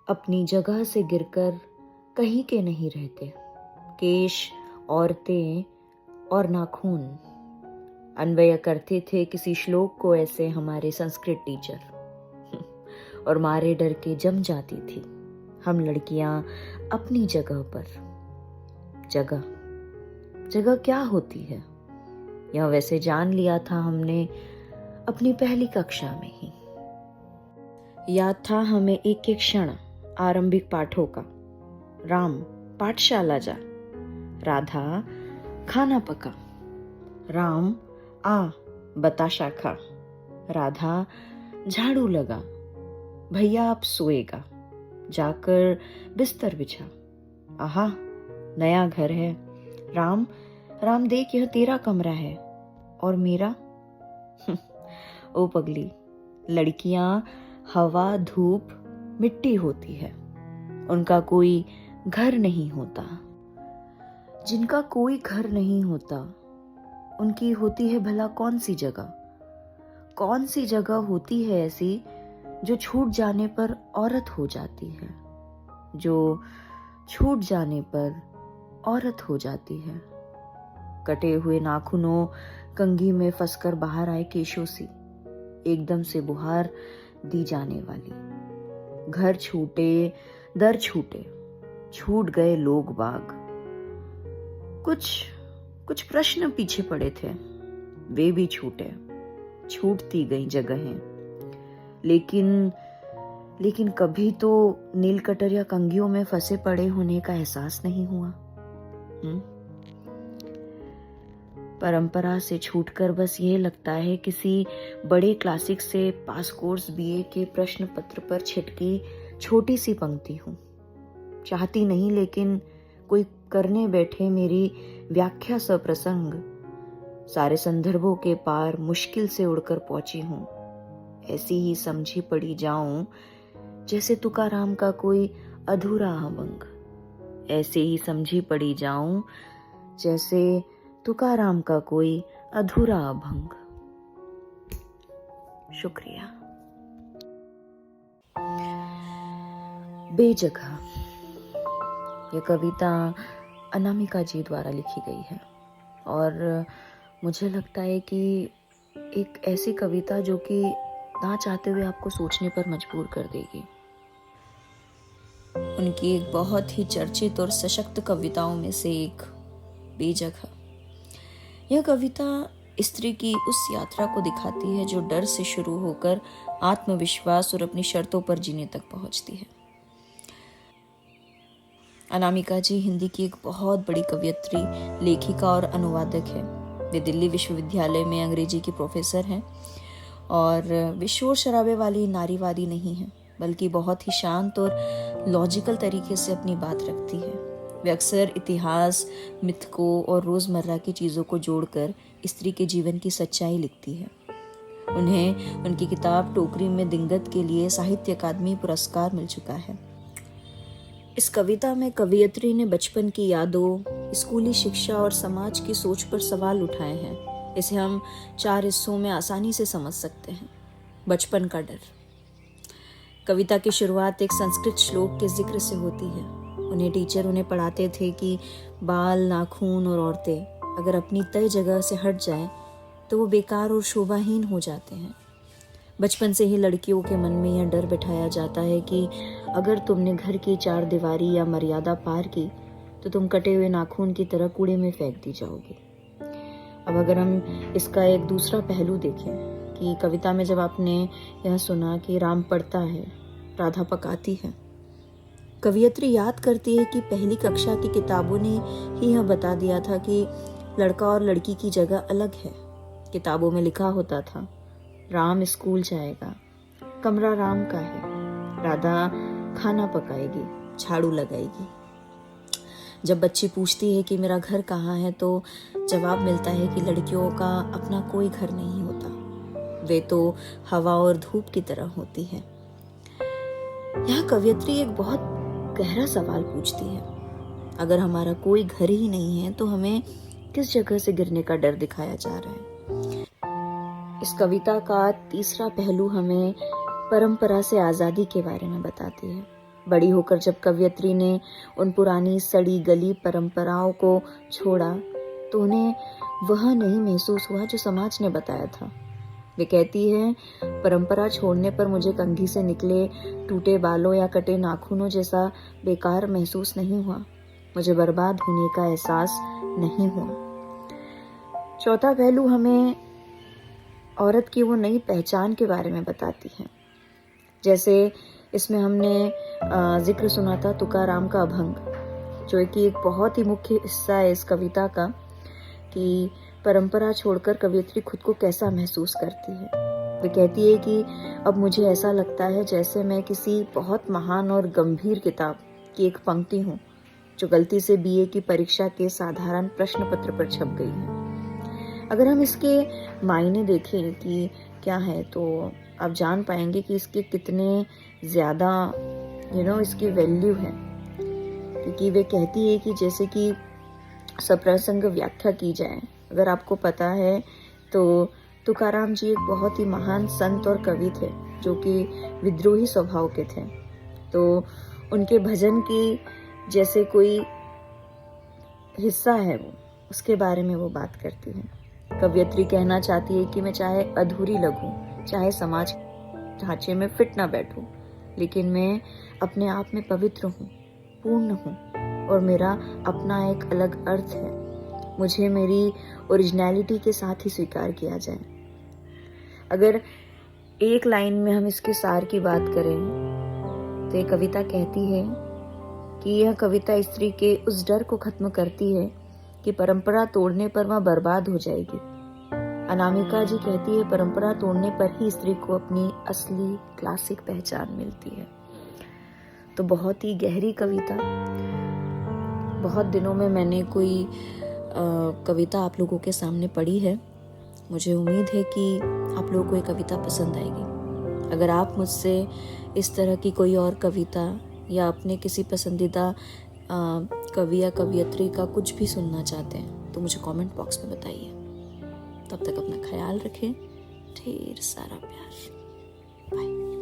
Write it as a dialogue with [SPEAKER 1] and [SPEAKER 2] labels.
[SPEAKER 1] अपनी जगह से गिरकर कहीं के नहीं रहते। केश, औरतें और नाखून अन्वय करते थे किसी श्लोक को ऐसे हमारे संस्कृत टीचर और मारे डर के जम जाती थी हम लड़कियां अपनी जगह पर। जगह जगह क्या होती है यह वैसे जान लिया था हमने अपनी पहली कक्षा में ही। याद था हमें एक एक क्षण आरंभिक पाठों का। राम पाठशाला जा, राधा खाना पका, राम आ बताशा खा, राधा झाड़ू लगा, भैया आप सोएगा, जाकर बिस्तर बिछा, आहा नया घर है, राम राम देख यह तेरा कमरा है और मेरा। ओ पगली, लड़कियां हवा, धूप, मिट्टी होती है, उनका कोई घर नहीं होता। जिनका कोई घर नहीं होता उनकी होती है भला कौन सी जगह? कौन सी जगह होती है ऐसी जो छूट जाने पर औरत हो जाती है, जो छूट जाने पर औरत हो जाती है? कटे हुए नाखूनों कंघी में फंसकर बाहर आए केशों सी एकदम से बुहार दी जाने वाली। घर छूटे, दर छूटे, छूट गए लोग बाग। कुछ प्रश्न पीछे पड़े थे, वे भी छूटे, छूटती गई जगहें। लेकिन कभी तो नीलकटर या कंघियों में फंसे पड़े होने का एहसास नहीं हुआ। परंपरा से छूटकर बस ये लगता है किसी बड़े क्लासिक से पास कोर्स बीए के प्रश्न पत्र पर छिटकी छोटी सी पंक्ति हूं। चाहती नहीं, लेकिन कोई करने बैठे मेरी व्याख्या सप्रसंग सारे संदर्भों के पार मुश्किल से उड़कर पहुंची हूं। ऐसी ही समझी पड़ी जाऊं जैसे तुकाराम का कोई अधूरा अभंग। ऐसे ही समझी पड़ी जाऊं जैसे तुकाराम का कोई अधूरा अभंग। शुक्रिया। बेजगह, यह कविता अनामिका जी द्वारा लिखी गई है और मुझे लगता है कि एक ऐसी कविता जो कि ना चाहते हुए आपको सोचने पर मजबूर कर देगी। उनकी एक बहुत ही चर्चित और सशक्त कविताओं में से एक बेजगह। यह कविता स्त्री की उस यात्रा को दिखाती है जो डर से शुरू होकर आत्मविश्वास और अपनी शर्तों पर जीने तक पहुंचती है। अनामिका जी हिंदी की एक बहुत बड़ी कवयित्री, लेखिका और अनुवादक है। वे दिल्ली विश्वविद्यालय में अंग्रेजी की प्रोफेसर हैं और वे शोर शराबे वाली नारीवादी नहीं हैं, बल्कि बहुत ही शांत और लॉजिकल तरीके से अपनी बात रखती है। वे अक्सर इतिहास, मिथकों और रोजमर्रा की चीजों को जोड़कर स्त्री के जीवन की सच्चाई लिखती है। उन्हें उनकी किताब टोकरी में दिंगत के लिए साहित्य अकादमी पुरस्कार मिल चुका है। इस कविता में कवयित्री ने बचपन की यादों, स्कूली शिक्षा और समाज की सोच पर सवाल उठाए हैं। इसे हम 4 हिस्सों में आसानी से समझ सकते हैं। बचपन का डर। कविता की शुरुआत एक संस्कृत श्लोक के जिक्र से होती है। उन्हें टीचर पढ़ाते थे कि बाल, नाखून और औरतें अगर अपनी तय जगह से हट जाएं तो वो बेकार और शोभाहीन हो जाते हैं। बचपन से ही लड़कियों के मन में यह डर बिठाया जाता है कि अगर तुमने घर की 4 दीवारी या मर्यादा पार की तो तुम कटे हुए नाखून की तरह कूड़े में फेंक दी जाओगी। अब अगर हम इसका एक दूसरा पहलू देखें कि कविता में जब आपने यह सुना कि राम पढ़ता है, राधा पकाती है, कवयित्री याद करती है कि पहली कक्षा की किताबों ने ही यह बता दिया था कि लड़का और लड़की की जगह अलग है। किताबों में लिखा होता था, राम स्कूल जाएगा, कमरा राम का है, राधा खाना पकाएगी, झाड़ू लगाएगी। जब बच्ची पूछती है कि मेरा घर कहाँ है तो जवाब मिलता है कि लड़कियों का अपना कोई घर नहीं होता, वे तो हवा और धूप की तरह होती है। यहाँ कवयित्री एक बहुत गहरा सवाल पूछती है, अगर हमारा कोई घर ही नहीं है तो हमें किस जगह से गिरने का डर दिखाया जा रहा है। इस कविता का तीसरा पहलू हमें परंपरा से आजादी के बारे में बताती है। बड़ी होकर जब कवयित्री ने उन पुरानी सड़ी गली परंपराओं को छोड़ा तो उन्हें वह नहीं महसूस हुआ जो समाज ने बताया था। वे कहती है, परंपरा छोड़ने पर मुझे कंघी से निकले टूटे बालों या कटे नाखूनों जैसा बेकार महसूस नहीं हुआ। मुझे बर्बाद होने का एहसास नहीं हुआ। चौथा पहलू हमें औरत की वो नई पहचान के बारे में बताती है। जैसे इसमें हमने जिक्र सुना था तुकाराम का अभंग, जो कि एक बहुत ही मुख्य हिस्सा है इस कविता का, कि परंपरा छोड़कर कवयित्री खुद को कैसा महसूस करती है। वे कहती है कि अब मुझे ऐसा लगता है जैसे मैं किसी बहुत महान और गंभीर किताब की एक पंक्ति हूँ जो गलती से बीए की परीक्षा के साधारण प्रश्न पत्र पर छप गई है। अगर हम इसके मायने देखें कि क्या है तो आप जान पाएंगे कि इसके कितने ज़्यादा इसकी वैल्यू है। क्योंकि वे कहती है कि जैसे कि सप्रसंग व्याख्या की जाए, अगर आपको पता है तो तुकाराम जी एक बहुत ही महान संत और कवि थे जो कि विद्रोही स्वभाव के थे। तो उनके भजन की जैसे कोई हिस्सा है वो, उसके बारे में वो बात करती है। कवयित्री कहना चाहती है कि मैं चाहे अधूरी लगूं, चाहे समाज ढांचे में फिट ना बैठूं, लेकिन मैं अपने आप में पवित्र हूँ, पूर्ण हूँ और मेरा अपना एक अलग अर्थ है। मुझे मेरी ओरिजिनलिटी के साथ ही स्वीकार किया जाए। अगर एक लाइन में हम इसके सार की बात करें तो ये कविता कहती है कि यह कविता स्त्री के उस डर को खत्म करती है कि परंपरा तोड़ने पर वह बर्बाद हो जाएगी। अनामिका जी कहती है, परंपरा तोड़ने पर ही स्त्री को अपनी असली क्लासिक पहचान मिलती है। तो बहुत ही गहरी कविता। बहुत दिनों में मैंने कोई कविता आप लोगों के सामने पढ़ी है। मुझे उम्मीद है कि आप लोगों को ये कविता पसंद आएगी। अगर आप मुझसे इस तरह की कोई और कविता या अपने किसी पसंदीदा कवि या कवयित्री का कुछ भी सुनना चाहते हैं तो मुझे कमेंट बॉक्स में बताइए। तब तक अपना ख्याल रखें। ढेर सारा प्यार। बाय।